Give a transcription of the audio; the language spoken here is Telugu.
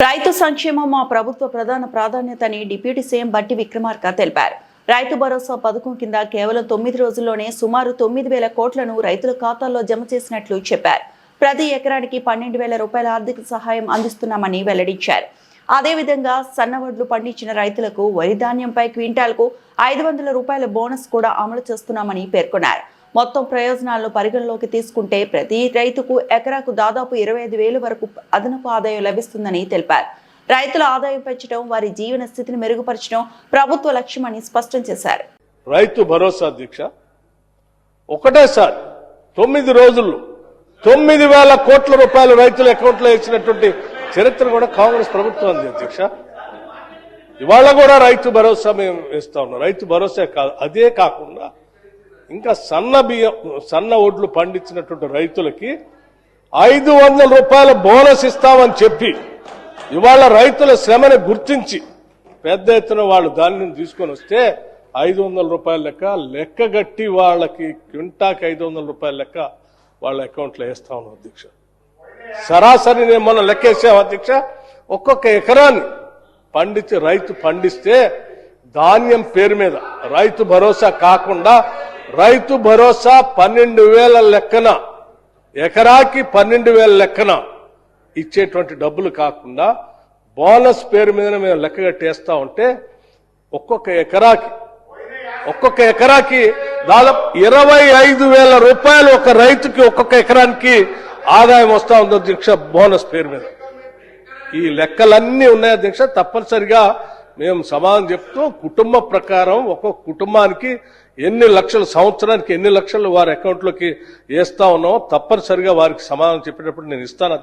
రైతు సంక్షేమం మా ప్రభుత్వ ప్రధాన ప్రాధాన్యతని డిప్యూటీ సీఎం బట్టి విక్రమార్క తెలిపారు. రైతు భరోసా పథకం కింద కేవలం 9 రోజుల్లోనే సుమారు 9,000 కోట్లను రైతుల ఖాతాల్లో జమ చేసినట్లు చెప్పారు. ప్రతి ఎకరానికి 12,000 రూపాయల ఆర్థిక సహాయం అందిస్తున్నామని వెల్లడించారు. అదేవిధంగా సన్నవడ్లు పండించిన రైతులకు వరి ధాన్యంపై క్వింటాల్కు 500 రూపాయల బోనస్ కూడా అమలు చేస్తున్నామని పేర్కొన్నారు. మొత్తం ప్రయోజనాలను పరిగణలోకి తీసుకుంటే ప్రతి రైతుకు ఎకరాకు దాదాపు 25,000 వరకు అదనపు ఆదాయం లభిస్తుందని తెలిపారు. రైతుల ఆదాయం పెంచడం, వారి జీవన స్థితిని మెరుగుపరచడం ప్రభుత్వ లక్ష్యమని స్పష్టం చేశారు. రైతు భరోసా అధ్యక్ష ఒకటేసారి 9 రోజుల్లో 9,000 కోట్ల రూపాయలు రైతుల అకౌంట్లో ఇచ్చినటువంటి చరిత్ర కూడా కాంగ్రెస్ ప్రభుత్వం ఉంది అధ్యక్ష. ఇవాళ కూడా రైతు భరోసా మేము ఇస్తా ఉన్నాం. రైతు భరోసా కాదు, అదే కాకుండా ఇంకా సన్న ఒడ్లు పండించినటువంటి రైతులకి 500 రూపాయల బోనస్ ఇస్తామని చెప్పి ఇవాళ రైతుల శ్రమని గుర్తించి పెద్ద ఎత్తున వాళ్ళు ధాన్యం తీసుకొని వస్తే 500 రూపాయల లెక్కగట్టి వాళ్ళకి క్వింటాకి 500 రూపాయల లెక్క వాళ్ళ అకౌంట్లో వేస్తా ఉన్నాం అధ్యక్ష. సరాసరి నేను మొన్న లెక్కేసాం అధ్యక్ష. ఒక్కొక్క ఎకరాన్ని రైతు పండిస్తే ధాన్యం పేరు మీద రైతు భరోసా కాకుండా రైతు భరోసా 12,000 లెక్కన ఎకరాకి 12,000 లెక్కన ఇచ్చేటువంటి డబ్బులు కాకుండా బోనస్ పేరు మీద మేము లెక్క కట్టేస్తా ఉంటే ఒక్కొక్క ఎకరాకి దాదాపు 25,000 రూపాయలు ఒక రైతుకి ఒక్కొక్క ఎకరానికి ఆదాయం వస్తా ఉంది అధ్యక్ష బోనస్ పేరు మీద. ఈ లెక్కలన్నీ ఉన్నాయి అధ్యక్ష. తప్పనిసరిగా మేము సమాధానం చెప్తూ కుటుంబ ప్రకారం ఒక్కొక్క కుటుంబానికి ఎన్ని లక్షలు సంవత్సరానికి ఎన్ని లక్షలు వారి అకౌంట్లోకి వేస్తా ఉన్నామో తప్పనిసరిగా వారికి సమాధానం చెప్పినప్పుడు నేను ఇస్తాను.